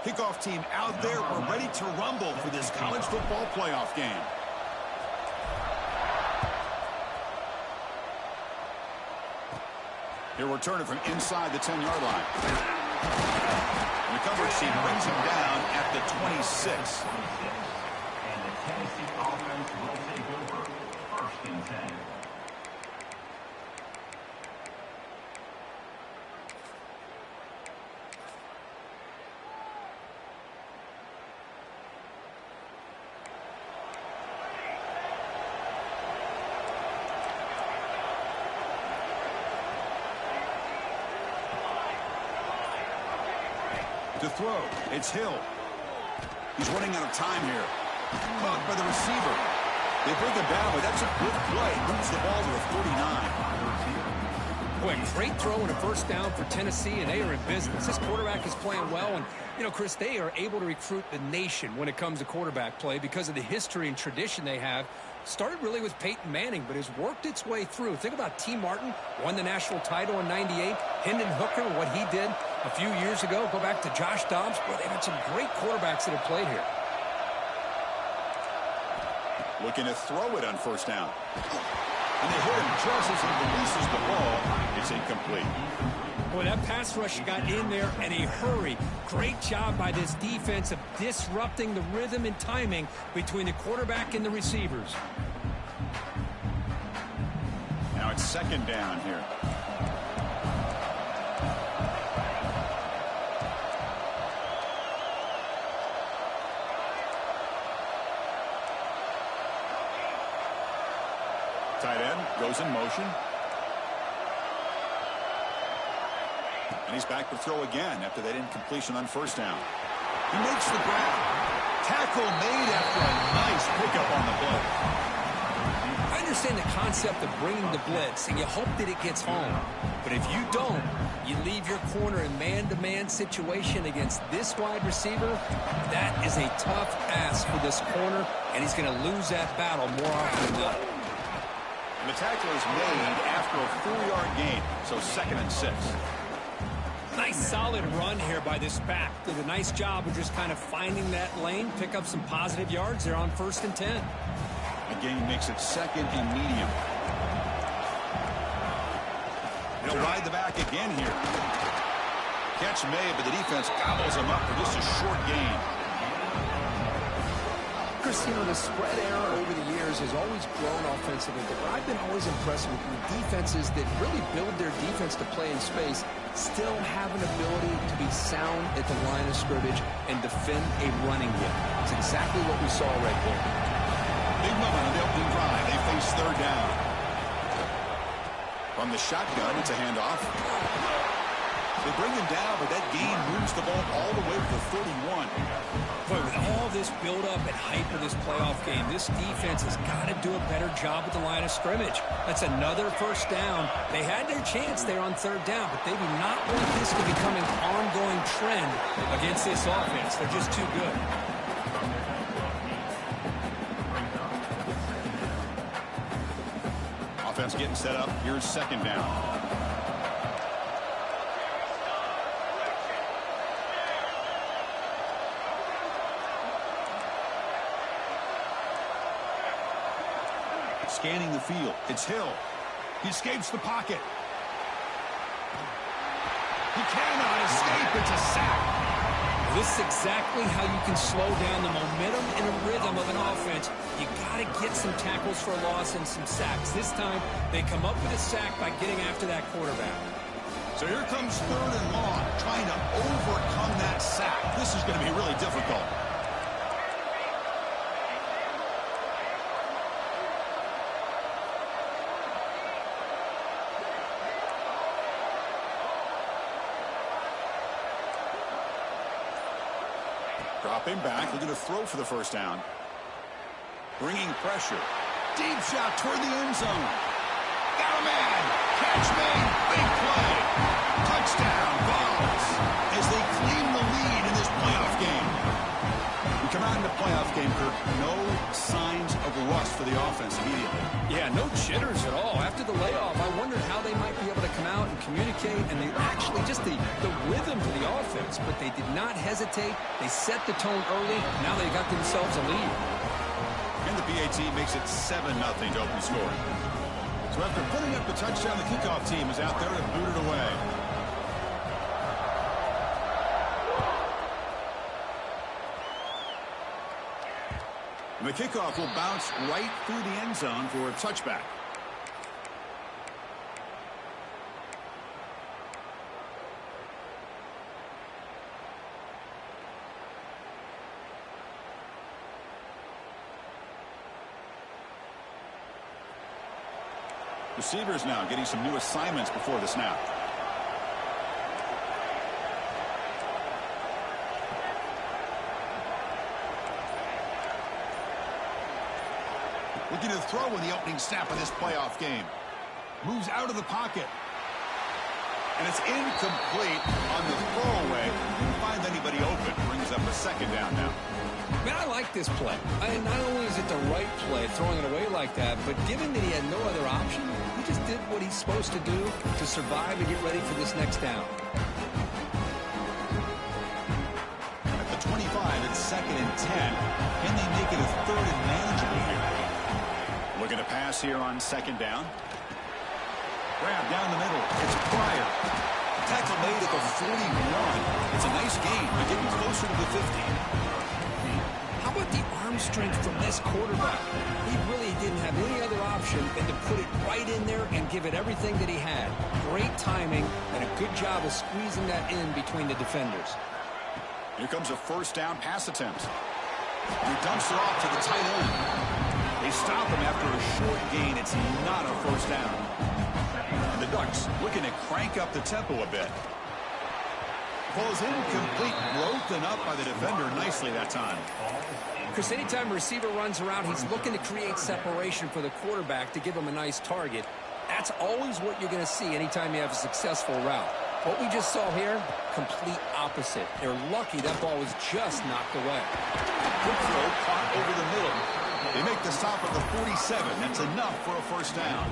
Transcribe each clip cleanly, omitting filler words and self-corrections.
Kickoff team out there. We're ready to rumble for this college football playoff game. He'll return it from inside the 10-yard line. And the coverage team brings him down at the 26. And the Tennessee offense will take over 1st and 10. To throw, it's Hill. He's running out of time here. Caught by the receiver. They bring him down, but that's a good play. Moves the ball to the 49. Boy, great throw and a first down for Tennessee, and they are in business. This quarterback is playing well, and, you know, Chris, they are able to recruit the nation when it comes to quarterback play because of the history and tradition they have. Started really with Peyton Manning, but has worked its way through. Think about T. Martin, won the national title in '98. Hendon Hooker, what he did a few years ago. Go back to Josh Dobbs. Boy, they've had some great quarterbacks that have played here. Looking to throw it on first down. And they hit him just as he releases the ball. It's incomplete. Boy, that pass rush got in there in a hurry. Great job by this defense of disrupting the rhythm and timing between the quarterback and the receivers. Now it's second down here. Tight end goes in motion. And he's back to throw again after that incompletion on first down. He makes the grab. Tackle made after a nice pickup on the play. I understand the concept of bringing the blitz, and you hope that it gets home. But if you don't, you leave your corner in man-to-man situation against this wide receiver. That is a tough ask for this corner, and he's going to lose that battle more often than not. And the tackle is made after a 4-yard gain, so 2nd and 6. Nice solid run here by this back. Did a nice job of just kind of finding that lane, pick up some positive yards there on 1st and 10. The gain makes it 2nd and medium. He'll ride the back again here. Catch made, but the defense gobbles him up for just a short gain. Chris, you know, the spread error over the years has always grown offensively, but I've been always impressed with the defenses that really build their defense to play in space, still have an ability to be sound at the line of scrimmage and defend a running game. It's exactly what we saw right there. Big moment on the opening drive. They face third down. From the shotgun, it's a handoff. They bring him down, but that gain moves the ball all the way to the 31. Boy, with all this build-up and hype of this playoff game, this defense has got to do a better job at the line of scrimmage. That's another first down. They had their chance there on third down, but they do not want this to become an ongoing trend against this offense. They're just too good. Offense getting set up. Here's second down. Scanning the field. It's Hill. He escapes the pocket. He cannot escape. It's a sack. This is exactly how you can slow down the momentum and the rhythm of an offense. You got to get some tackles for a loss and some sacks. This time, they come up with a sack by getting after that quarterback. So here comes third and long, trying to overcome that sack. This is going to be really difficult. Dropping back, looking to throw for the first down. Bringing pressure. Deep shot toward the end zone. Got a man. Catch made. Big play. Touchdown, Vols, as they claim the lead in this playoff game. We come out in the playoff game, Kirk. No signs of rust for the offense immediately. Yeah, no jitters at all. After the layoff, I wondered how they might be able to come out and communicate, and actually just the rhythm to the offense. offense, but they did not hesitate. They set the tone early. Now they got themselves a lead. And the PAT makes it 7-0 to open scoring. So after putting up the touchdown, the kickoff team is out there to boot it away. And the kickoff will bounce right through the end zone for a touchback. Receivers now getting some new assignments before the snap. Looking to throw in the opening snap of this playoff game. Moves out of the pocket. And it's incomplete on the throwaway. Didn't find anybody open. Brings up a second down now. Man, I like this play. Not only is it the right play, throwing it away like that, but given that he had no other option, he just did what he's supposed to do to survive and get ready for this next down. At the 25, it's 2nd and 10. Can they make it a 3rd and manageable here? Looking to pass here on 2nd down. Grab down the middle. It's Pryor. Tackle made at the 41. It's a nice gain, but getting closer to the 50. How about the arm strength from this quarterback? He really didn't have any other option than to put it right in there and give it everything that he had. Great timing and a good job of squeezing that in between the defenders. Here comes a 1st down pass attempt. He dumps it off to the tight end. They stop him after a short gain. It's not a 1st down. And the Ducks looking to crank up the tempo a bit. Ball is incomplete, broken up by the defender nicely that time. Chris, anytime a receiver runs around, he's looking to create separation for the quarterback to give him a nice target. That's always what you're going to see anytime you have a successful route. What we just saw here, complete opposite. They're lucky that ball was just knocked away. Good throw, caught over the middle. They make the stop at the 47. That's enough for a 1st down.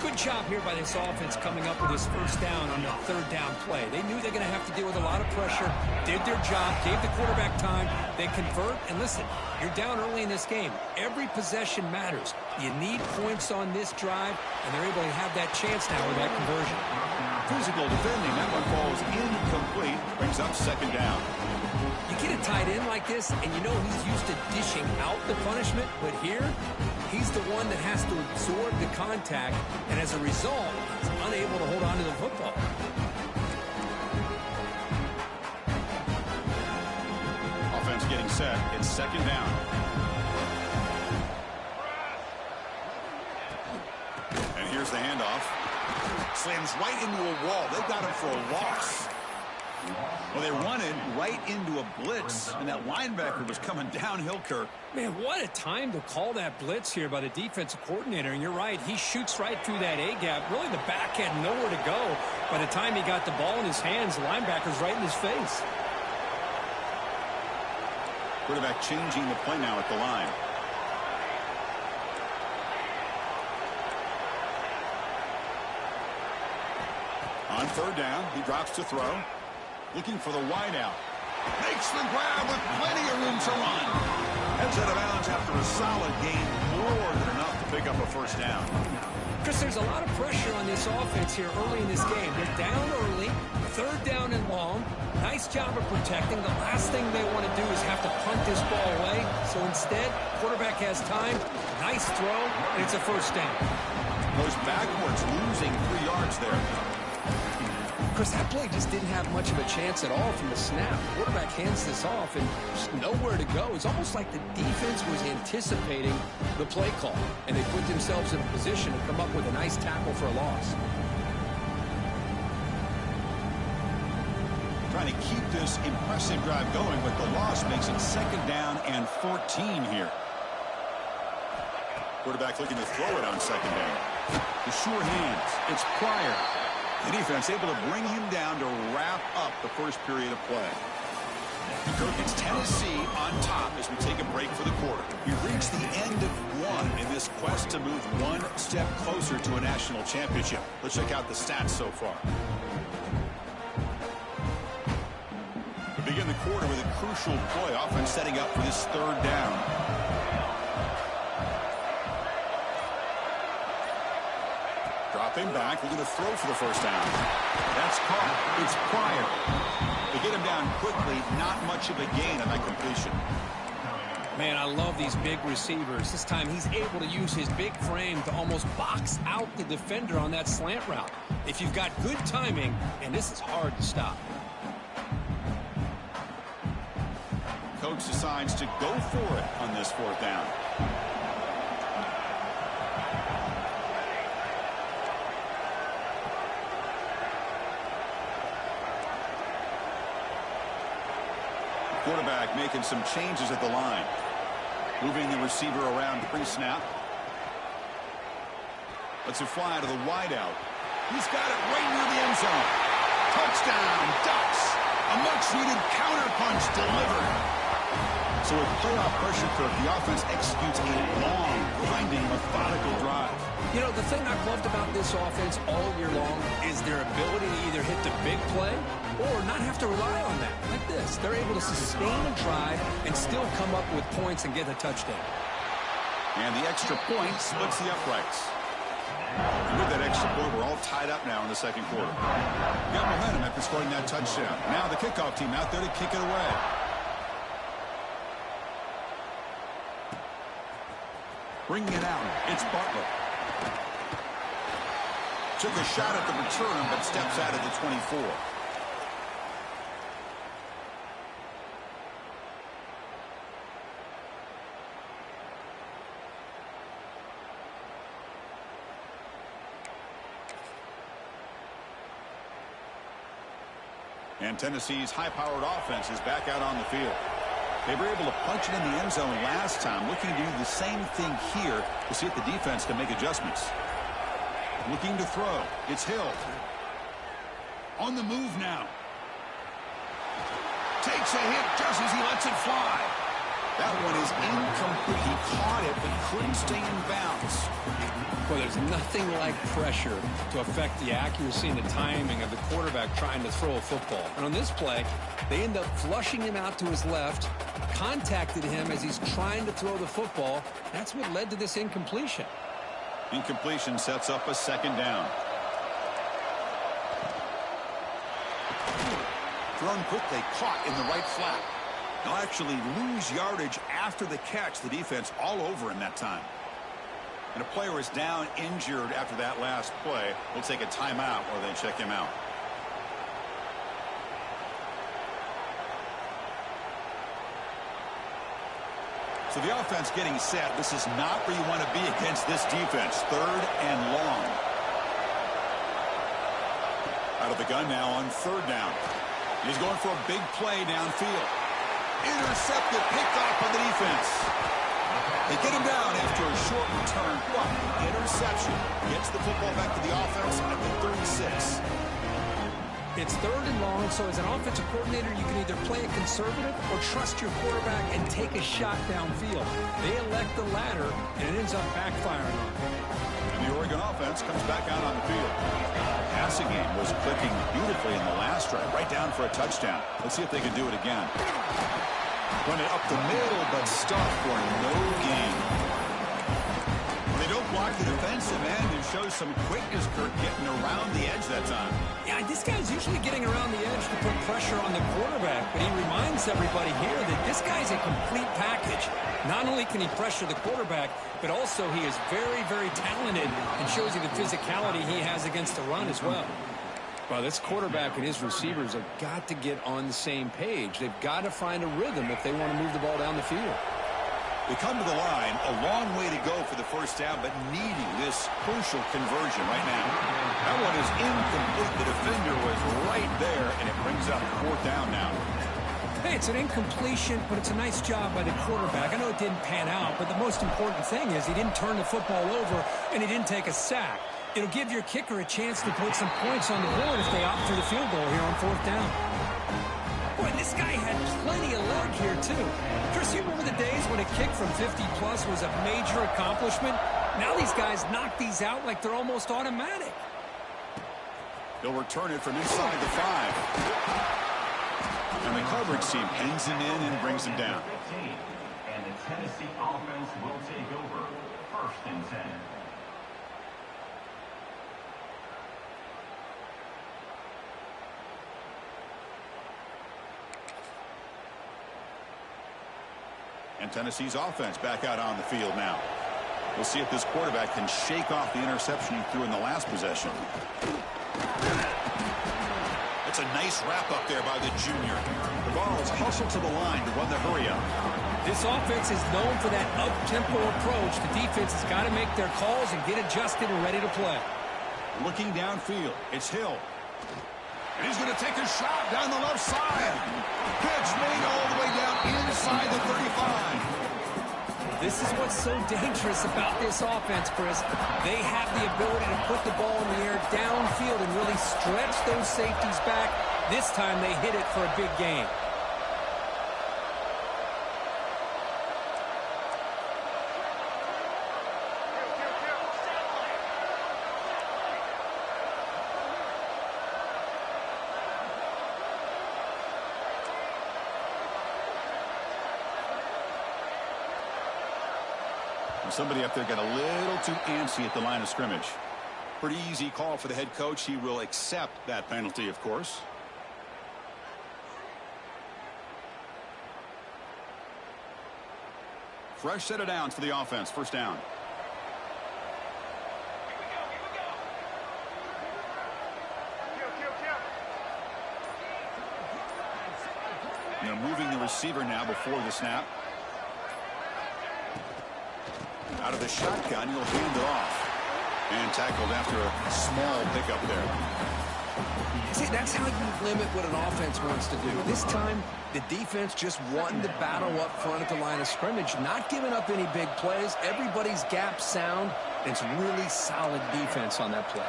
Good job here by this offense coming up with his 1st down on the 3rd down play. They knew they're going to have to deal with a lot of pressure, did their job, gave the quarterback time, they convert, and listen, you're down early in this game. Every possession matters. You need points on this drive, and they're able to have that chance now with that conversion. Physical defending, that one falls incomplete, brings up 2nd down. You get a tight end like this, and you know he's used to dishing out the punishment, but here, he's the one that has to absorb the contact, and as a result, he's unable to hold on to the football. Offense getting set. It's 2nd down. And here's the handoff. Slams right into a wall. They've got him for a loss. Well, they run it right into a blitz, and that linebacker was coming downhill, Kirk. Man, what a time to call that blitz here by the defensive coordinator. And you're right, he shoots right through that A-gap. Really, the back had nowhere to go. By the time he got the ball in his hands, the linebacker's right in his face. Quarterback changing the play now at the line. On 3rd down, he drops to throw. Looking for the wideout. Makes the grab with plenty of room to run. Heads out of bounds after a solid gain. More than enough to pick up a 1st down. Chris, there's a lot of pressure on this offense here early in this game. They're down early, 3rd down and long. Nice job of protecting. The last thing they want to do is have to punt this ball away. So instead, quarterback has time. Nice throw, and it's a 1st down. Goes backwards, losing 3 yards there. Chris, that play just didn't have much of a chance at all from the snap. Quarterback hands this off and just nowhere to go. It's almost like the defense was anticipating the play call, and they put themselves in a position to come up with a nice tackle for a loss. Trying to keep this impressive drive going, but the loss makes it 2nd down and 14 here. Quarterback looking to throw it on 2nd down. The sure hands. It's Pryor. The defense able to bring him down to wrap up the 1st period of play. Kirk, it's Tennessee on top as we take a break for the quarter. We've reached the end of one in this quest to move one step closer to a national championship. Let's check out the stats so far. begin the quarter with a crucial play. Offense setting up for this third down. Dropping back, looking to throw for the first down. That's caught. It's Pryor. They get him down quickly. Not much of a gain on that completion. Man, I love these big receivers. This time he's able to use his big frame to almost box out the defender on that slant route. If you've got good timing, and this is hard to stop. Coach decides to go for it on this fourth down. Quarterback making some changes at the line. Moving the receiver around pre-snap. Lets it fly to the wideout. He's got it right near the end zone. Touchdown, Ducks. A much-needed counterpunch delivered. So with playoff pressure cook, the offense executes a long, grinding, methodical drive. You know, the thing I've loved about this offense all year long is their ability to either hit the big play or not have to rely on that. Like this. They're able to sustain a drive and still come up with points and get a touchdown. And the extra point splits the uprights. And with that extra point, we're all tied up now in the second quarter. Got momentum after scoring that touchdown. Now the kickoff team out there to kick it away. Bringing it out, it's Butler. Took a shot at the return, but steps out at the 24. And Tennessee's high-powered offense is back out on the field. They were able to punch it in the end zone last time, looking to do the same thing here to see if the defense can make adjustments. Looking to throw. It's Hill. On the move now. Takes a hit just as he lets it fly. That one is incomplete. He caught it, but couldn't stay in bounds. Well, there's nothing like pressure to affect the accuracy and the timing of the quarterback trying to throw a football. And on this play, they end up flushing him out to his left, contacted him as he's trying to throw the football. That's what led to this incompletion. Incompletion sets up a second down. Thrown quickly, caught in the right flat. They'll actually lose yardage after the catch. The defense all over him that time. And a player is down injured after that last play. We'll take a timeout or they check him out. So the offense getting set. This is not where you want to be against this defense. Third and long. Out of the gun now on third down. He's going for a big play downfield. Intercepted, picked off by the defense. They get him down after a short return, but interception gets the football back to the offense at the 36. It's third and long, so as an offensive coordinator, you can either play it conservative or trust your quarterback and take a shot downfield. They elect the latter, and it ends up backfiring on them. And the Oregon offense comes back out on the field. Passing game was clicking beautifully in the last drive, right down for a touchdown. Let's see if they can do it again. Run it up the middle, but stuffed for no gain. They don't block the defensive end and show some quickness, Kurt, getting around the edge that time. Yeah, this guy's usually getting around the edge to put pressure on the quarterback, but he reminds everybody here that this guy's a complete package. Not only can he pressure the quarterback, but also he is very, very talented and shows you the physicality he has against the run as well. Well, this quarterback and his receivers have got to get on the same page. They've got to find a rhythm if they want to move the ball down the field. They come to the line, a long way to go for the first down, but needing this crucial conversion right now. That one is incomplete. The defender was right there, and it brings up fourth down now. Hey, it's an incompletion, but it's a nice job by the quarterback. I know it didn't pan out, but the most important thing is he didn't turn the football over, and he didn't take a sack. It'll give your kicker a chance to put some points on the board if they opt for the field goal here on fourth down. Boy, this guy had plenty of leg here, too. Chris, you remember the days when a kick from 50-plus was a major accomplishment? Now these guys knock these out like they're almost automatic. They'll return it from inside the 5. And the coverage team pins him in and brings him down. 15, and the Tennessee offense will take over. 1st and 10. And Tennessee's offense back out on the field now. We'll see if this quarterback can shake off the interception he threw in the last possession. It's a nice wrap up there by the junior. The ball is hustled to the line to run the hurry up. This offense is known for that up-tempo approach. The defense has got to make their calls and get adjusted and ready to play. Looking downfield, it's Hill. And he's going to take a shot down the left side. Catch made all the way down inside the 35. This is what's so dangerous about this offense, Chris. They have the ability to put the ball in the air downfield and really stretch those safeties back. This time they hit it for a big gain. Somebody up there got a little too antsy at the line of scrimmage. Pretty easy call for the head coach. He will accept that penalty, of course. Fresh set of downs for the offense. 1st down. And they're moving the receiver now before the snap. Out of the shotgun, he'll hand it off. And tackled after a small pickup there. See, that's how you limit what an offense wants to do. This time, the defense just won the battle up front at the line of scrimmage, not giving up any big plays. Everybody's gap sound. It's really solid defense on that play.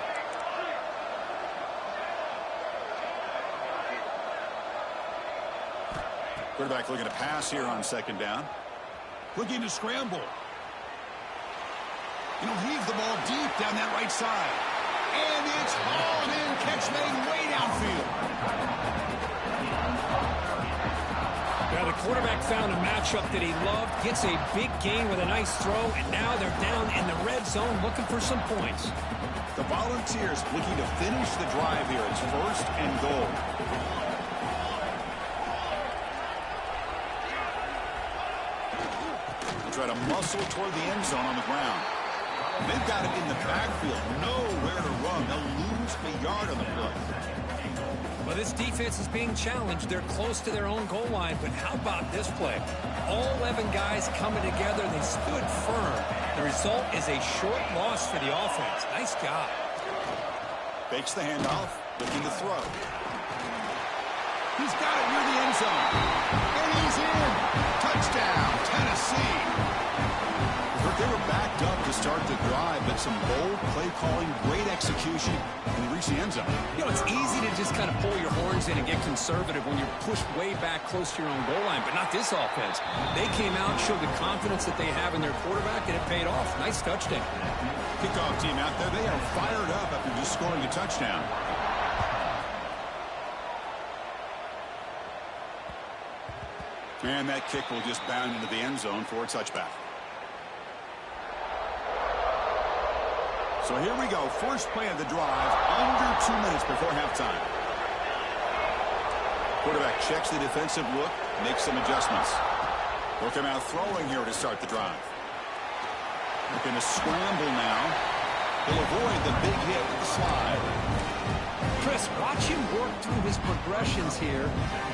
Quarterback looking to pass here on 2nd down. Looking to scramble. He'll heave the ball deep down that right side. And it's hauled in. Catch made way downfield. Yeah, the quarterback found a matchup that he loved, gets a big gain with a nice throw, and now they're down in the red zone looking for some points. The Volunteers looking to finish the drive here. It's 1st and goal. They try to muscle toward the end zone on the ground. They've got it in the backfield. Nowhere to run. They'll lose a yard on the play. Well, this defense is being challenged. They're close to their own goal line, but how about this play? All 11 guys coming together. They stood firm. The result is a short loss for the offense. Nice job. Fakes the handoff, looking to throw. He's got it near the end zone. And he's in. Touchdown, Tennessee. They were backed up to start the drive, but some bold play calling, great execution, and they reach the end zone. You know, it's easy to just kind of pull your horns in and get conservative when you're pushed way back close to your own goal line, but not this offense. They came out, showed the confidence that they have in their quarterback, and it paid off. Nice touchdown. Kickoff team out there, they are fired up after just scoring a touchdown. And that kick will just bound into the end zone for a touchback. So here we go. First play of the drive, under 2 minutes before halftime. Quarterback checks the defensive look, makes some adjustments. He'll come out throwing here to start the drive. Looking to scramble now. He'll avoid the big hit with the slide. Chris, watch him work through his progressions here.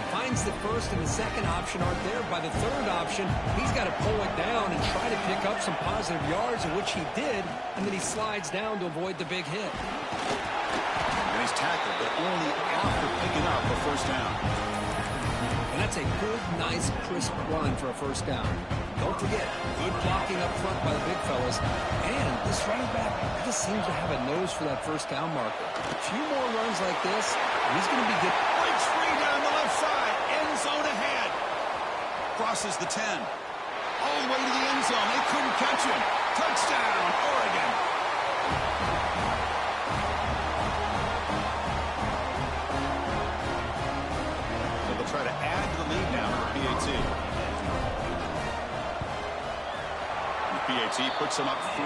Finds the 1st and the 2nd option aren't there. By the 3rd option, he's got to pull it down and try to pick up some positive yards, of which he did, and then he slides down to avoid the big hit. And he's tackled, but only after picking up a 1st down. And that's a good, nice, crisp run for a 1st down. Don't forget, good blocking up front by the big fellas. And this running back just seems to have a nose for that 1st down marker. A few more runs like this, and he's going to be good. Breaks free down the left side. End zone ahead. Crosses the 10. All the way to the end zone. They couldn't catch him. Touchdown, Oregon. So they'll try to celebrates. He puts him up 3.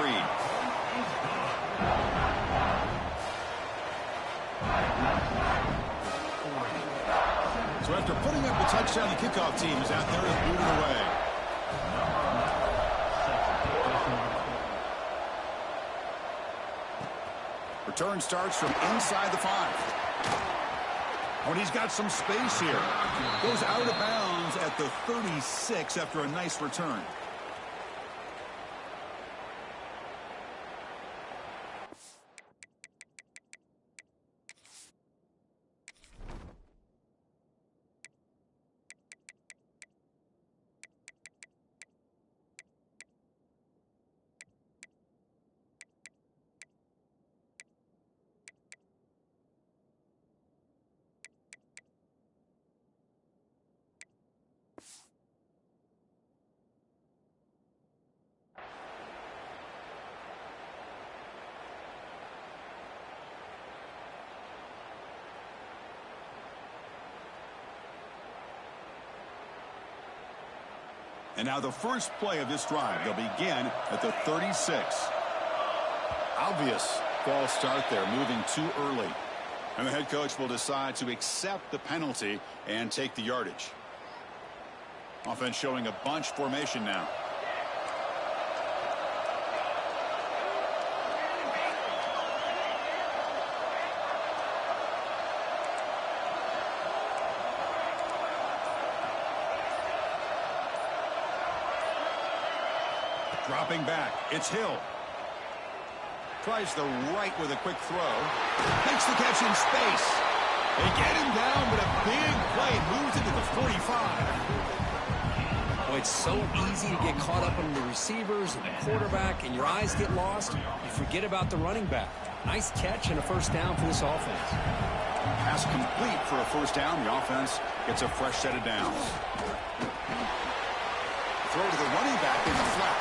So after putting up the touchdown, the kickoff team is out there and booted away. Return starts from inside the 5. When he's got some space here. Goes out of bounds at the 36 after a nice return. And now the first play of this drive. They'll begin at the 36. Obvious false start there, moving too early. And the head coach will decide to accept the penalty and take the yardage. Offense showing a bunch formation now. Dropping back, it's Hill. Tries the right with a quick throw. Makes the catch in space. They get him down, but a big play moves it to the 45. Well, it's so easy to get caught up on the receivers and the quarterback, and your eyes get lost. You forget about the running back. Nice catch and a first down for this offense. Pass complete for a first down. The offense gets a fresh set of downs. Throw to the running back in the flat.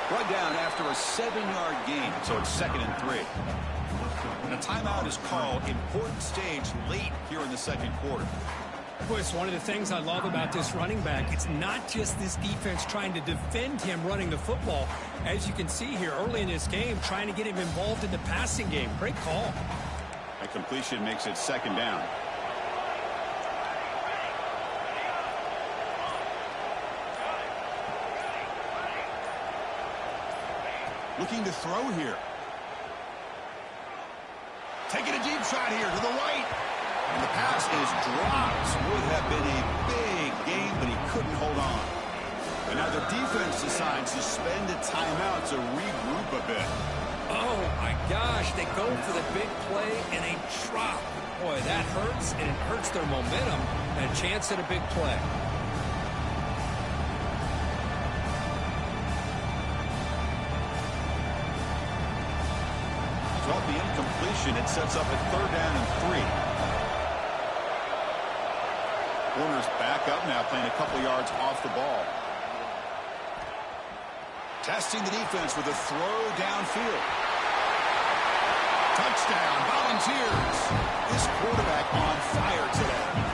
Brought down after a 7-yard gain, so it's 2nd and 3. And a timeout is called. Important stage late here in the second quarter. Boy, it's one of the things I love about this running back. It's not just this defense trying to defend him running the football. As you can see here early in this game, trying to get him involved in the passing game. Great call. A completion makes it 2nd down. Looking to throw here. Taking a deep shot here to the right. And the pass is dropped. Would have been a big game, but he couldn't hold on. And now the defense decides to spend a timeout to regroup a bit. Oh, my gosh. They go for the big play and a drop. Boy, that hurts, and it hurts their momentum and a chance at a big play. Off the incompletion, it sets up a 3rd down and 3. Warner's back up now, playing a couple yards off the ball. Testing the defense with a throw downfield. Touchdown, Volunteers. This quarterback on fire today.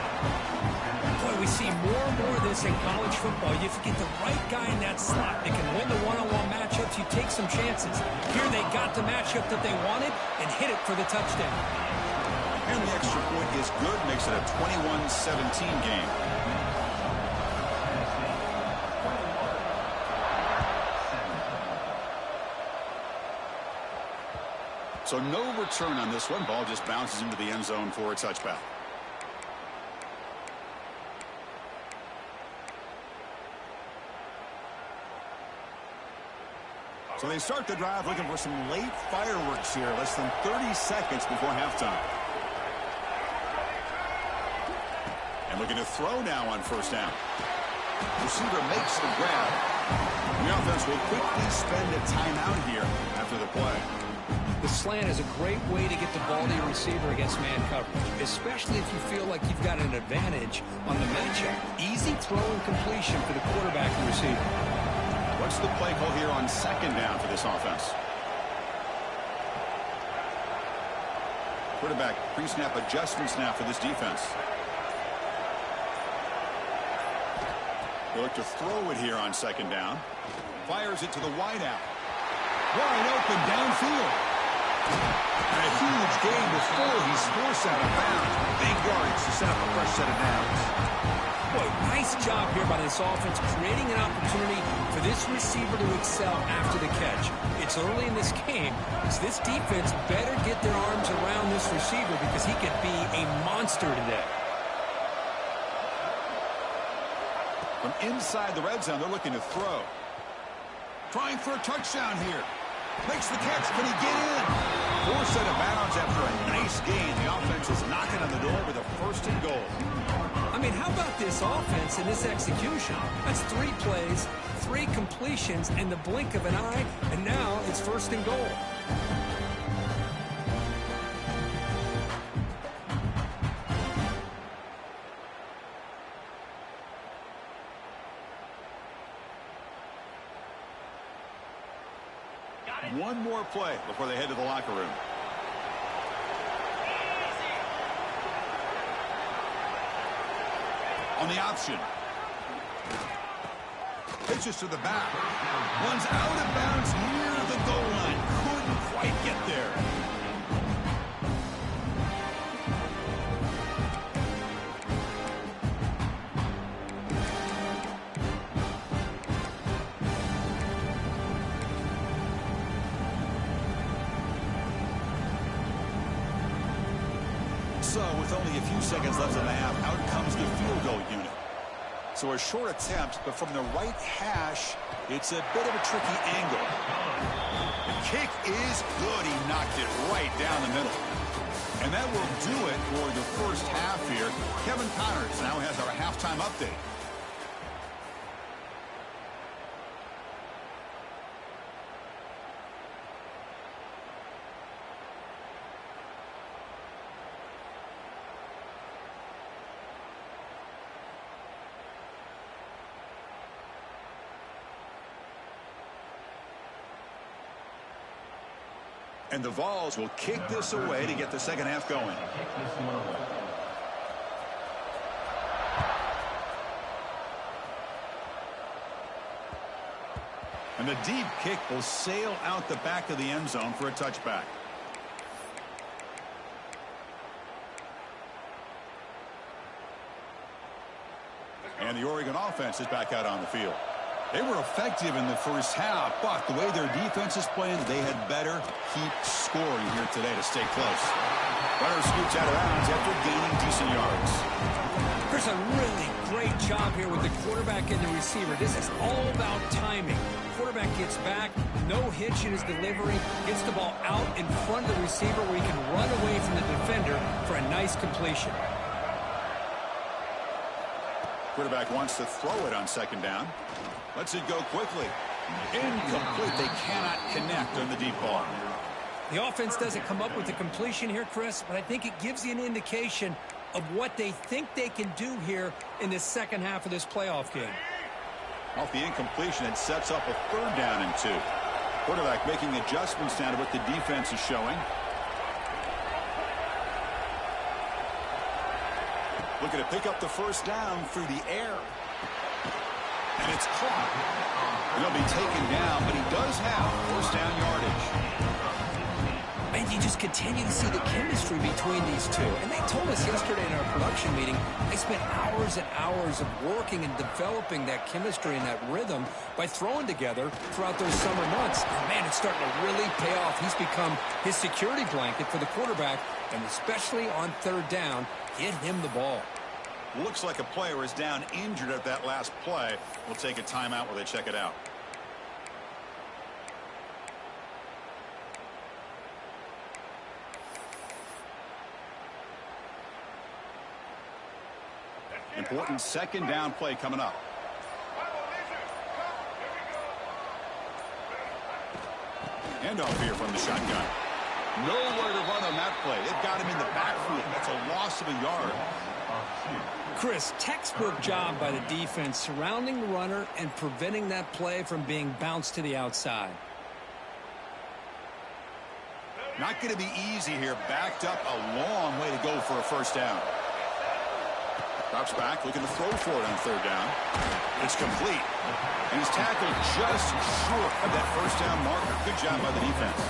Boy, we see more and more of this in college football. You get the right guy in that slot. They can win the one-on-one matchups. You take some chances. Here they got the matchup that they wanted and hit it for the touchdown. And the extra point is good. Makes it a 21-17 game. So no return on this one. Ball just bounces into the end zone for a touchback. So they start the drive looking for some late fireworks here. Less than 30 seconds before halftime. And looking to throw now on first down. Receiver makes the grab. The offense will quickly spend a timeout here after the play. The slant is a great way to get the ball to your receiver against man coverage, especially if you feel like you've got an advantage on the matchup. Easy throw and completion for the quarterback and receiver. What's the play call here on 2nd down for this offense? Quarterback pre-snap adjustments now for this defense. They look to throw it here on 2nd down. Fires it to the wideout. Wide open downfield. And a huge gain before he's forced out of bounds. Big yards to set up a fresh set of downs. Boy, nice job here by this offense, creating an opportunity for this receiver to excel after the catch. It's early in this game, so this defense better get their arms around this receiver because he could be a monster today. From inside the red zone, they're looking to throw. Trying for a touchdown here. Makes the catch. Can he get in? Forced out of bounds after a nice gain. The offense is knocking on the door with a first and goal. I mean, how about this offense and this execution? That's 3 plays, 3 completions in the blink of an eye, and now it's first and goal. One more play before they head to the locker room. On the option. Pitches to the back. One's out of bounds near the goal line. Couldn't quite get there. So, with only a few seconds left in the half, out comes the field goal unit. So a short attempt, but from the right hash, it's a bit of a tricky angle. The kick is good. He knocked it right down the middle. And that will do it for the first half here. Kevin Connors now has our halftime update. And the Vols will kick this away to get the second half going. And the deep kick will sail out the back of the end zone for a touchback. And the Oregon offense is back out on the field. They were effective in the first half, but the way their defense is playing, they had better keep scoring here today to stay close. Runner scoots out of bounds after gaining decent yards. There's a really great job here with the quarterback and the receiver. This is all about timing. Quarterback gets back, no hitch in his delivery, gets the ball out in front of the receiver where he can run away from the defender for a nice completion. Quarterback wants to throw it on second down. Lets it go quickly. Incomplete. They cannot connect on the deep ball. The offense doesn't come up with the completion here, Chris, but I think it gives you an indication of what they think they can do here in the second half of this playoff game. Off the incompletion, it sets up a third down and 2. Quarterback making adjustments now to what the defense is showing. Looking to pick up the first down through the air. And it's caught. He'll be taken down, but he does have first down yardage. And you just continue to see the chemistry between these two. And they told us yesterday in our production meeting, they spent hours and hours of working and developing that chemistry and that rhythm by throwing together throughout those summer months. And man, it's starting to really pay off. He's become his security blanket for the quarterback, and especially on third down, get him the ball. Looks like a player is down injured at that last play. We'll take a timeout while they check it out. Important second down play coming up. Handoff here from the shotgun. Nowhere to run on that play. They've got him in the backfield. That's a loss of a yard. Chris, textbook job by the defense surrounding the runner and preventing that play from being bounced to the outside. Not going to be easy here. Backed up a long way to go for a first down. Drops back, looking to throw for it on third down. It's complete. And he's tackled just short of that first down marker. Good job by the defense.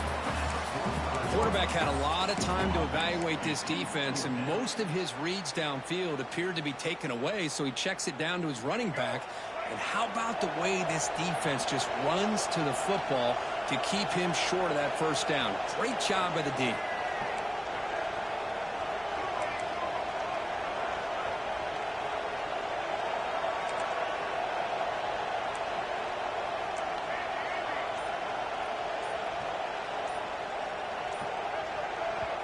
The quarterback had a lot of time to evaluate this defense, and most of his reads downfield appeared to be taken away, so he checks it down to his running back. And how about the way this defense just runs to the football to keep him short of that first down? Great job by the D.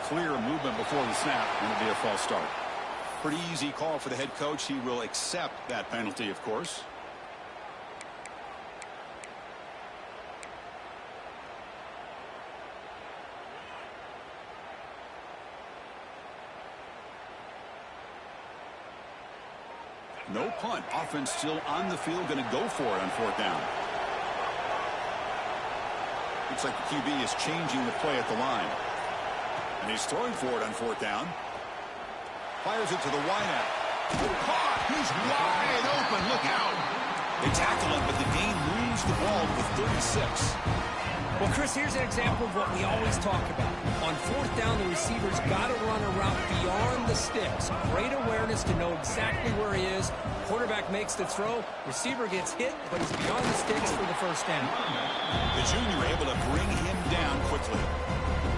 Clear movement before the snap, and it'll be a false start. Pretty easy call for the head coach. He will accept that penalty, of course. No punt. Offense still on the field, going to go for it on fourth down. Looks like the QB is changing the play at the line. And he's throwing for it on fourth down. Fires it to the wideout. Caught! He's wide open. Look out! They tackle him, but the gain moves the ball to the 36. Well, Chris, here's an example of what we always talk about. On fourth down, the receiver's got to run a route beyond the sticks. Great awareness to know exactly where he is. Quarterback makes the throw. Receiver gets hit, but he's beyond the sticks for the first down. The junior able to bring him down quickly.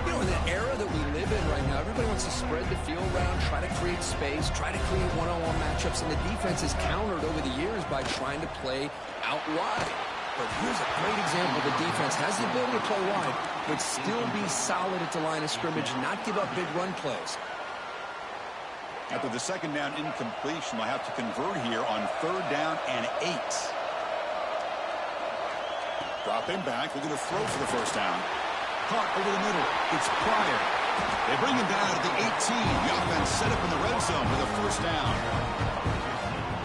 You know, in the era that we live in right now, everybody wants to spread the field around, try to create space, try to create one-on-one matchups, and the defense is countered over the years by trying to play out wide. But here's a great example. The defense has the ability to play wide, but still be solid at the line of scrimmage and not give up big run plays. After the second down incompletion, they'll have to convert here on third down and 8. Drop him back. We're going to throw for the first down. Caught over the middle. It's Pryor. They bring him down at the 18. The offense set up in the red zone for the first down.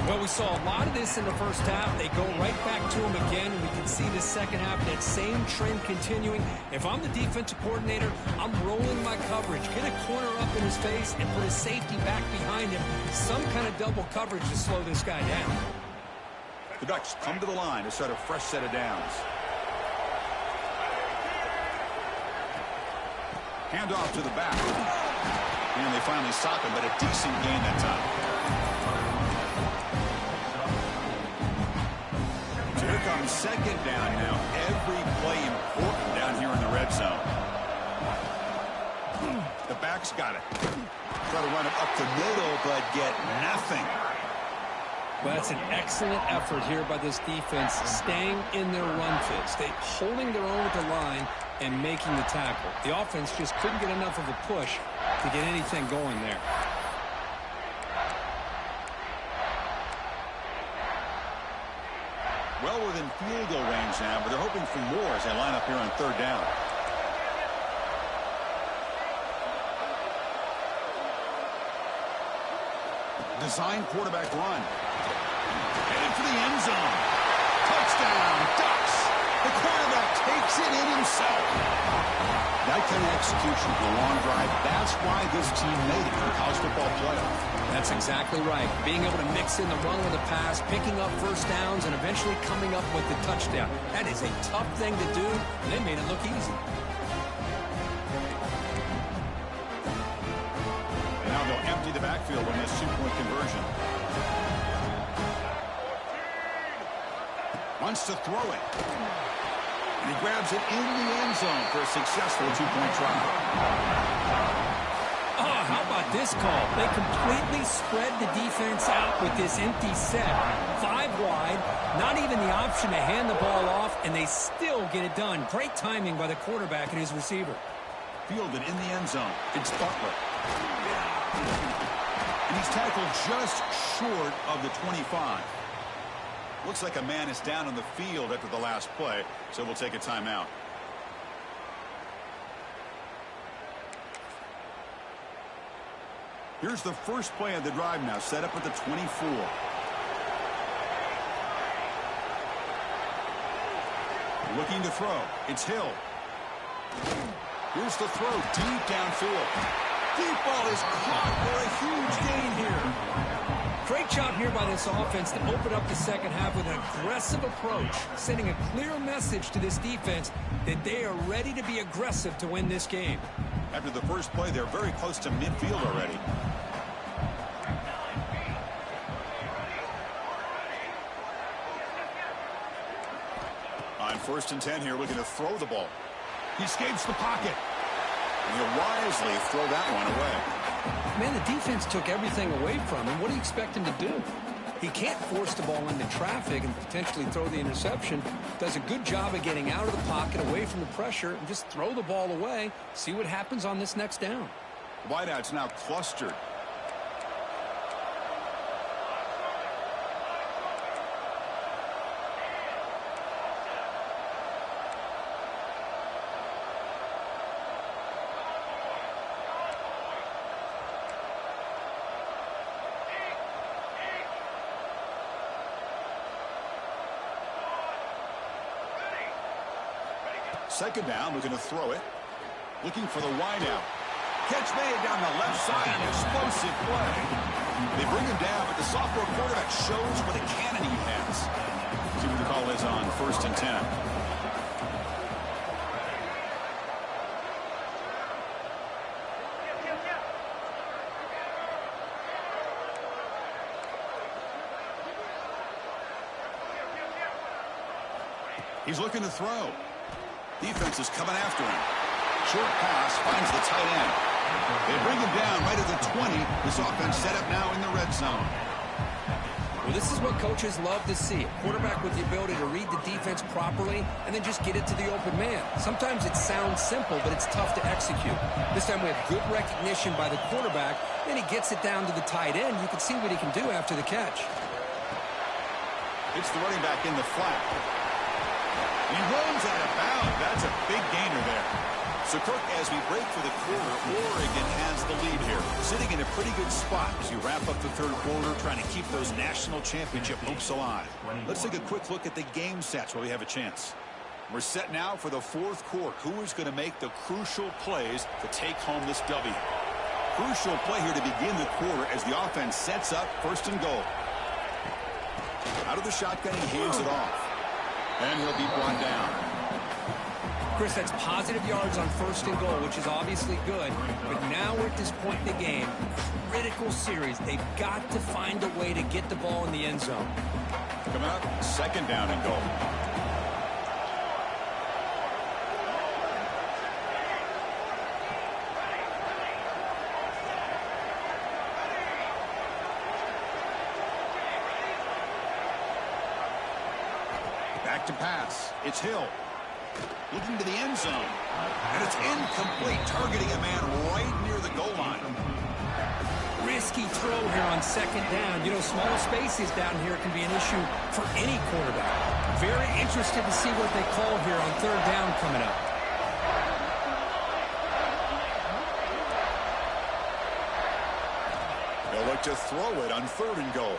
Well, we saw a lot of this in the first half. They go right back to him again, and we can see the second half, that same trend continuing. If I'm the defensive coordinator, I'm rolling my coverage. Get a corner up in his face and put a safety back behind him. Some kind of double coverage to slow this guy down. The Ducks come to the line to start a fresh set of downs. Hand off to the back. And they finally stop him, but a decent gain that time. Here comes second down now. Every play important down here in the red zone. The back's got it. Try to run it up the middle, but get nothing. Well, that's an excellent effort here by this defense, staying in their run fit, holding their own with the line and making the tackle. The offense just couldn't get enough of a push to get anything going there. Well within field goal range now, but they're hoping for more as they line up here on third down. Design quarterback run. Headed for the end zone. Touchdown, Ducks. The quarterback takes it in himself. That kind of execution for a long drive, that's why this team made it in the college football playoff. That's exactly right. Being able to mix in the run with the pass, picking up first downs, and eventually coming up with the touchdown. That is a tough thing to do, and they made it look easy. And now they'll empty the backfield on this two-point conversion. Wants to throw it. And he grabs it in the end zone for a successful two-point try. Oh, how about this call? They completely spread the defense out with this empty set. 5 wide, not even the option to hand the ball off, and they still get it done. Great timing by the quarterback and his receiver. Fielded in the end zone. It's Butler. And he's tackled just short of the 25. Looks like a man is down on the field after the last play, so we'll take a timeout. Here's the first play of the drive now, set up at the 24. Looking to throw. It's Hill. Here's the throw deep downfield. Deep ball is caught for a huge gain here. Great job here by this offense to open up the second half with an aggressive approach, sending a clear message to this defense that they are ready to be aggressive to win this game. After the first play, they're very close to midfield already. On 1st and 10 here, looking to throw the ball. He escapes the pocket. And he'll wisely throw that one away. Man, the defense took everything away from him. What do you expect him to do? He can't force the ball into traffic and potentially throw the interception. Does a good job of getting out of the pocket, away from the pressure, and just throw the ball away. See what happens on this next down. Wideouts now clustered. Second down, looking to throw it. Looking for the wideout. Catch made down the left side. An explosive play. They bring him down, but the sophomore quarterback shows what a cannon he has. See what the call is on 1st and 10. He's looking to throw. Defense is coming after him. Short pass finds the tight end. They bring him down right at the 20. This offense set up now in the red zone. Well, this is what coaches love to see. A quarterback with the ability to read the defense properly and then just get it to the open man. Sometimes it sounds simple, but it's tough to execute. This time we have good recognition by the quarterback. Then he gets it down to the tight end. You can see what he can do after the catch. It's the running back in the flat. He runs out of bounds. That's a big gainer there. So, Kirk, as we break for the quarter, Oregon has the lead here, sitting in a pretty good spot as you wrap up the third quarter, trying to keep those national championship hopes alive. Let's take a quick look at the game stats while we have a chance. We're set now for the fourth quarter. Who is going to make the crucial plays to take home this W? Crucial play here to begin the quarter as the offense sets up 1st and goal. Out of the shotgun, he hands it off. And he'll be brought down. Chris, that's positive yards on 1st and goal, which is obviously good. But now we're at this point in the game, critical series. They've got to find a way to get the ball in the end zone. Coming up, 2nd down and goal. Back to pass. It's Hill. Looking to the end zone. And it's incomplete, targeting a man right near the goal line. Risky throw here on 2nd down. You know, small spaces down here can be an issue for any quarterback. Very interested to see what they call here on 3rd down coming up. They'll look to throw it on 3rd and goal.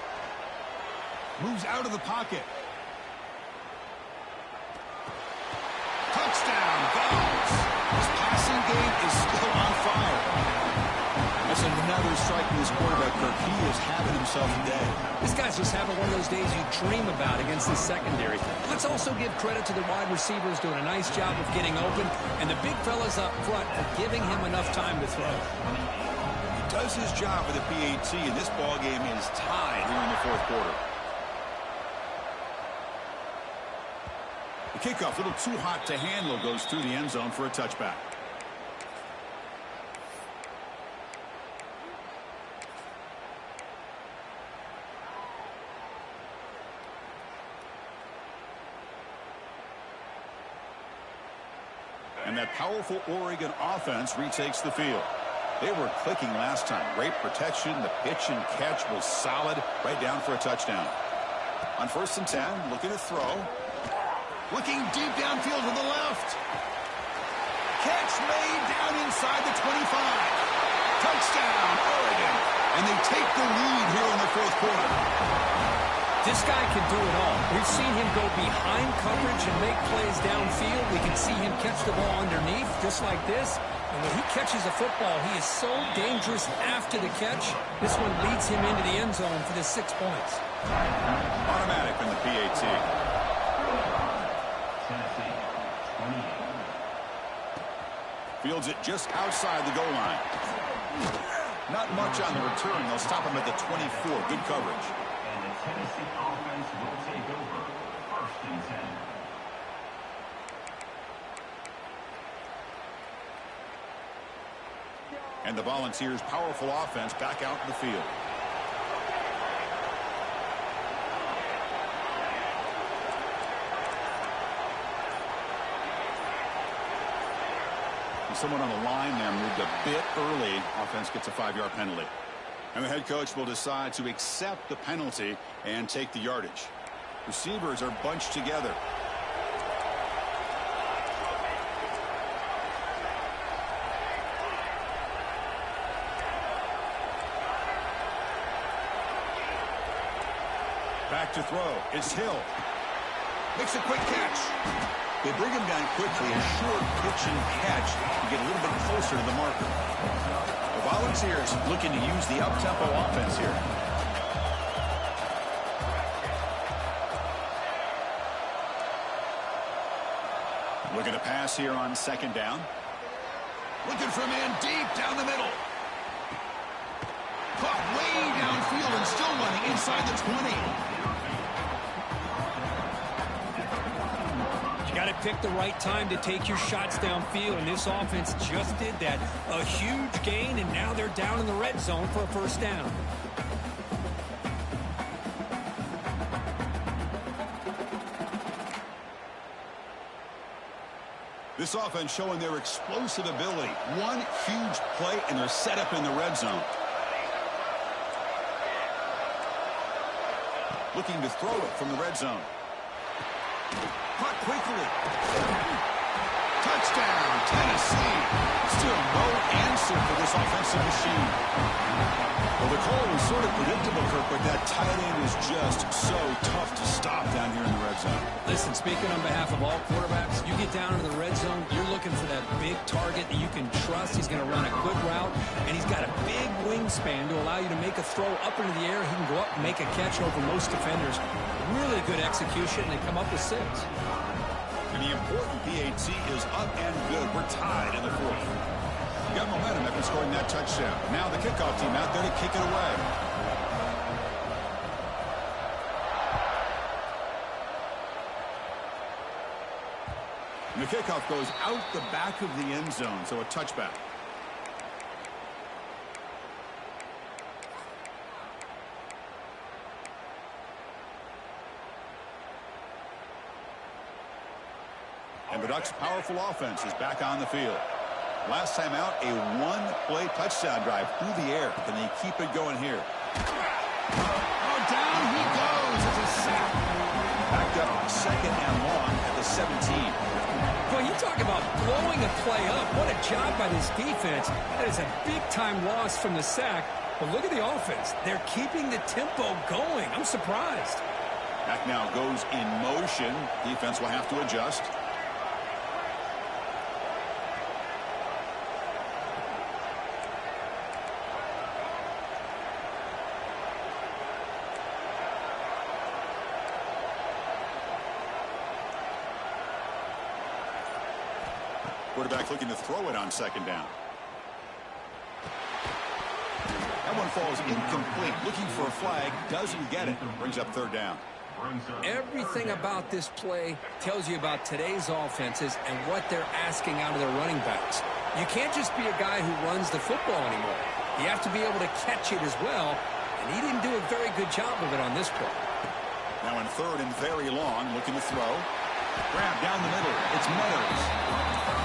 Moves out of the pocket. Touchdown, Gauls. His passing game is still on fire. That's another strike from this quarterback, Kirk. He is having himself a day. This guy's just having one of those days you dream about against the secondary. Let's also give credit to the wide receivers doing a nice job of getting open, and the big fellas up front for giving him enough time to throw. He does his job with the PAT, and this ball game is tied here in the 4th quarter. The kickoff, a little too hot to handle, goes through the end zone for a touchback. And that powerful Oregon offense retakes the field. They were clicking last time. Great protection. The pitch and catch was solid. Right down for a touchdown. On 1st and 10, looking to throw. Looking deep downfield to the left. Catch made down inside the 25. Touchdown, Oregon. And they take the lead here in the 4th quarter. This guy can do it all. We've seen him go behind coverage and make plays downfield. We can see him catch the ball underneath just like this. And when he catches a football, he is so dangerous after the catch. This one leads him into the end zone for the 6 points. Automatic in the PAT. Tennessee, 28. Fields it just outside the goal line. Not much on the return. They'll stop him at the 24. Good coverage. And the Tennessee offense will take over. 1st and 10. And the Volunteers' powerful offense back out in the field. Someone on the line there moved a bit early. Offense gets a 5-yard penalty. And the head coach will decide to accept the penalty and take the yardage. Receivers are bunched together. Back to throw. It's Hill. Makes a quick catch. They bring him down quickly. A short pitch and catch to get a little bit closer to the marker. The Volunteers looking to use the up-tempo offense here. Looking to pass here on 2nd down. Looking for a man deep down the middle. Caught way downfield and still running inside the 20. You got to pick the right time to take your shots downfield, and this offense just did that. A huge gain, and now they're down in the red zone for a 1st down. This offense showing their explosive ability. One huge play, and they're set up in the red zone. Looking to throw it from the red zone. Caught quickly. Touchdown, Tennessee. Still no answer for this offensive machine. Well, the call was sort of predictable, Kirk, but that tight end is just so tough to stop down here in the red zone. Listen, speaking on behalf of all quarterbacks, you get down into the red zone, you're looking for that big target that you can trust. He's going to run a good route, and he's got a big wingspan to allow you to make a throw up into the air. He can go up and make a catch over most defenders. Really good execution, and they come up with 6. And the important PAT is up and good. We're tied in the 4th. You got momentum after scoring that touchdown. Now the kickoff team out there to kick it away. And the kickoff goes out the back of the end zone, so a touchback. And the Ducks' powerful offense is back on the field. Last time out, a one-play touchdown drive through the air. Can they keep it going here? Oh, down he goes. It's a sack. Backed up 2nd and long at the 17. Well, you talk about blowing a play up. What a job by this defense. That is a big-time loss from the sack. But look at the offense. They're keeping the tempo going. I'm surprised. Back now goes in motion. Defense will have to adjust. Quarterback looking to throw it on 2nd down. That one falls incomplete. Looking for a flag. Doesn't get it. Brings up 3rd down. Everything about this play tells you about today's offenses and what they're asking out of their running backs. You can't just be a guy who runs the football anymore. You have to be able to catch it as well, and he didn't do a very good job of it on this play. Now in 3rd and very long, looking to throw. Grab down the middle. It's Meadows.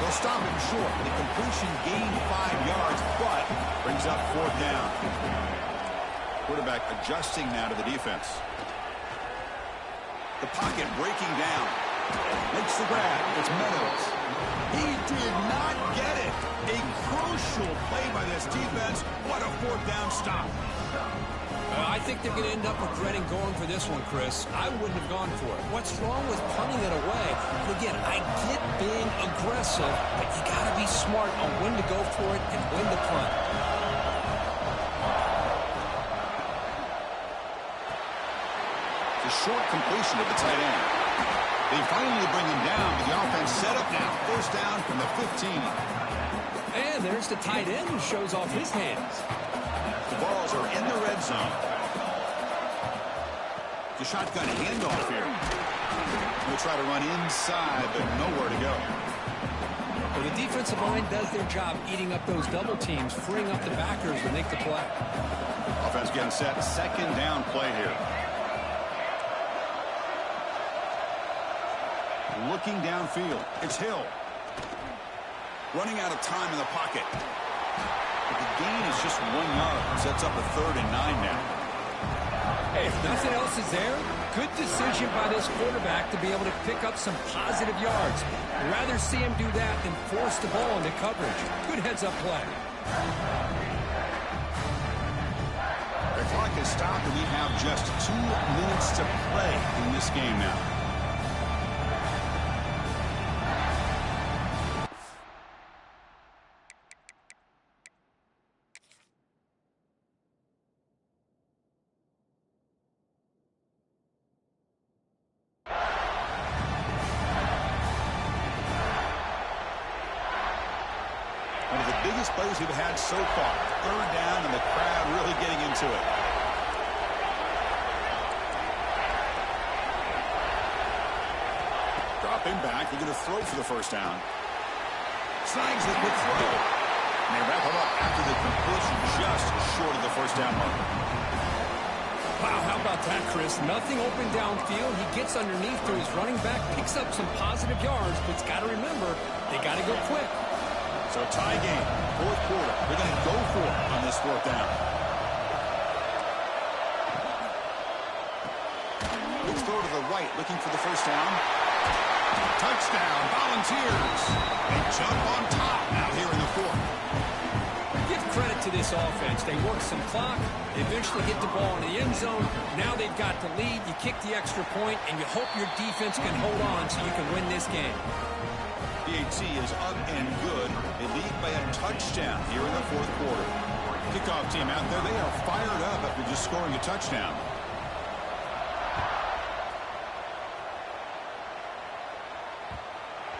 They'll stop him short. The completion gained 5 yards, but brings up 4th down. Quarterback adjusting now to the defense. The pocket breaking down. Makes the grab. It's Meadows. He did not get it. A crucial play by the this defense. What a fourth down stop. I think they're going to end up regretting going for this one, Chris. I wouldn't have gone for it. What's wrong with punting it away? And again, I get being aggressive, but you got to be smart on when to go for it and when to punt. The short completion of the tight end. They finally bring him down, but the offense set up now. First down from the 15. And there's the tight end who shows off his hands. The balls are in the red zone. The shotgun handoff here. They'll try to run inside, but nowhere to go. Well, the defensive line does their job eating up those double teams, freeing up the backers to make the play. Offense getting set. Second down play here. Looking downfield. It's Hill. Running out of time in the pocket. But the gain is just 1 yard. Sets up a 3rd and 9 now. Hey, if nothing else is there, good decision by this quarterback to be able to pick up some positive yards. I'd rather see him do that than force the ball into coverage. Good heads-up play. The clock is stopped, and we have just 2 minutes to play in this game now. One of the biggest plays we've had so far. 3rd down, and the crowd really getting into it. Dropping back. They're going to throw for the first down. Snags it with throw. And they wrap him up after the completion just short of the first down mark. Wow, how about that, Chris? Nothing open downfield. He gets underneath to his running back, picks up some positive yards, but it's got to remember, they got to go quick. So a tie game, 4th quarter. They're going to go for it on this 4th down. Let's throw to the right, looking for the first down. Touchdown, Volunteers. They jump on top now here in the 4th. Give credit to this offense. They work some clock. They eventually get the ball in the end zone. Now they've got the lead. You kick the extra point, and you hope your defense can hold on so you can win this game. The AT is up and good. They lead by a touchdown here in the 4th quarter. Kickoff team out there. They are fired up after just scoring a touchdown.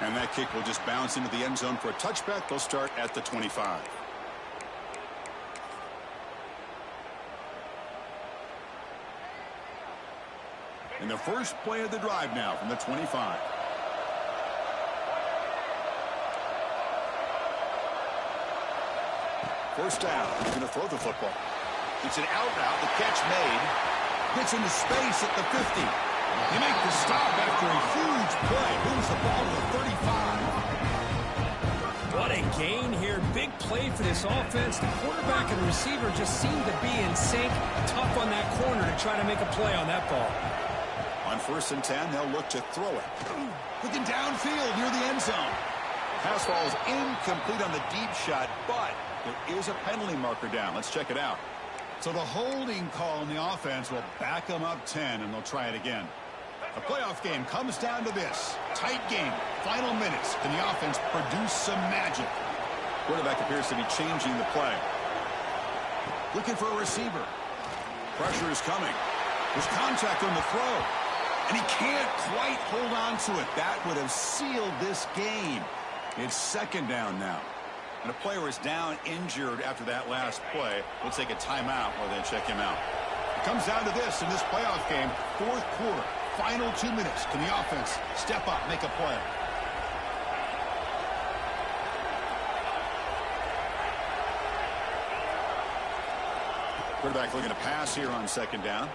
And that kick will just bounce into the end zone for a touchback. They'll start at the 25. And the first play of the drive now from the 25. First down. He's going to throw the football. It's an out route. The catch made. Gets into space at the 50. They make the stop after a huge play. Moves the ball to the 35. What a gain here. Big play for this offense. The quarterback and receiver just seem to be in sync. Tough on that corner to try to make a play on that ball. On 1st and 10, they'll look to throw it. Looking downfield near the end zone. Pass falls incomplete on the deep shot, but there is a penalty marker down. Let's check it out. So the holding call in the offense will back them up 10, and they'll try it again. The playoff game comes down to this. Tight game. Final minutes. Can the offense produce some magic? Quarterback appears to be changing the play. Looking for a receiver. Pressure is coming. There's contact on the throw. And he can't quite hold on to it. That would have sealed this game. It's 2nd down now. And a player is down injured after that last play. We'll take a timeout while they check him out. It comes down to this in this playoff game. 4th quarter. Final 2 minutes. Can the offense step up, make a play? Quarterback looking to pass here on 2nd down.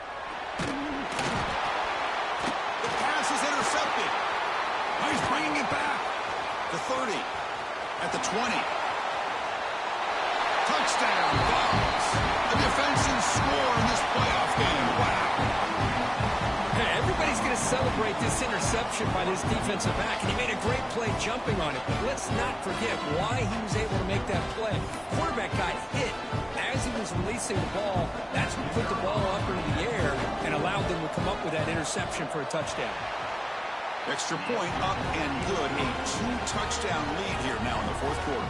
The pass is intercepted. Oh, he's bringing it back. The 30. At the 20. Touchdown, Bucs. A defensive score in this playoff game. Wow. Hey, everybody's going going to celebrate this interception by this defensive back, and he made a great play jumping on it. But let's not forget why he was able to make that play. Quarterback got hit as he was releasing the ball. That's what put the ball up into the air and allowed them to come up with that interception for a touchdown. Extra point up and good. A 2-touchdown lead here now in the fourth quarter.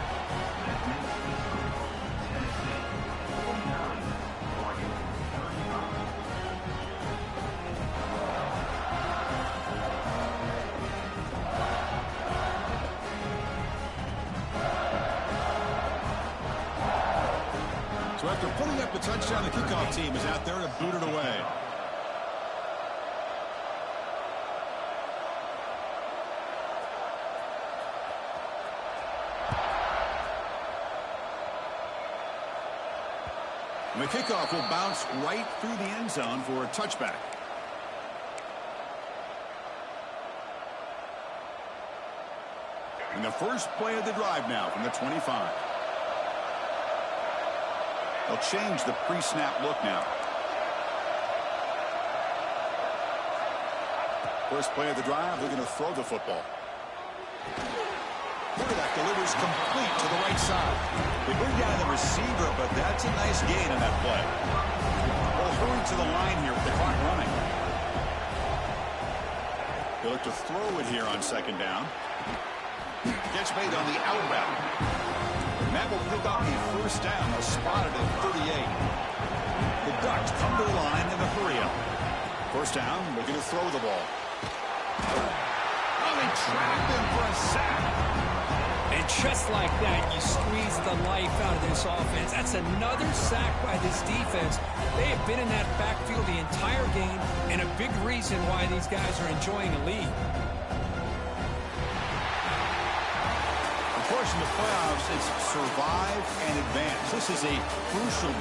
So after putting up the touchdown, the kickoff team is out there to boot it away. And the kickoff will bounce right through the end zone for a touchback. And the first play of the drive now from the 25. They'll change the pre-snap look now. First play of the drive, they're going to throw the football. Quarterback delivers complete to the right side. They bring down the receiver, but that's a nice gain on that play. They'll hurry to the line here with the clock running. They look to throw it here on second down. Gets made on the out route. And that will pick up a first down. They'll spot it at 38. The Ducks come to the line in a hurry-up. First down, looking to throw the ball. Oh, they trapped him for a sack. And just like that, you squeeze the life out of this offense. That's another sack by this defense. They have been in that backfield the entire game, and a big reason why these guys are enjoying a lead. Of course, in the playoffs, it's survive and advance. This is a crucial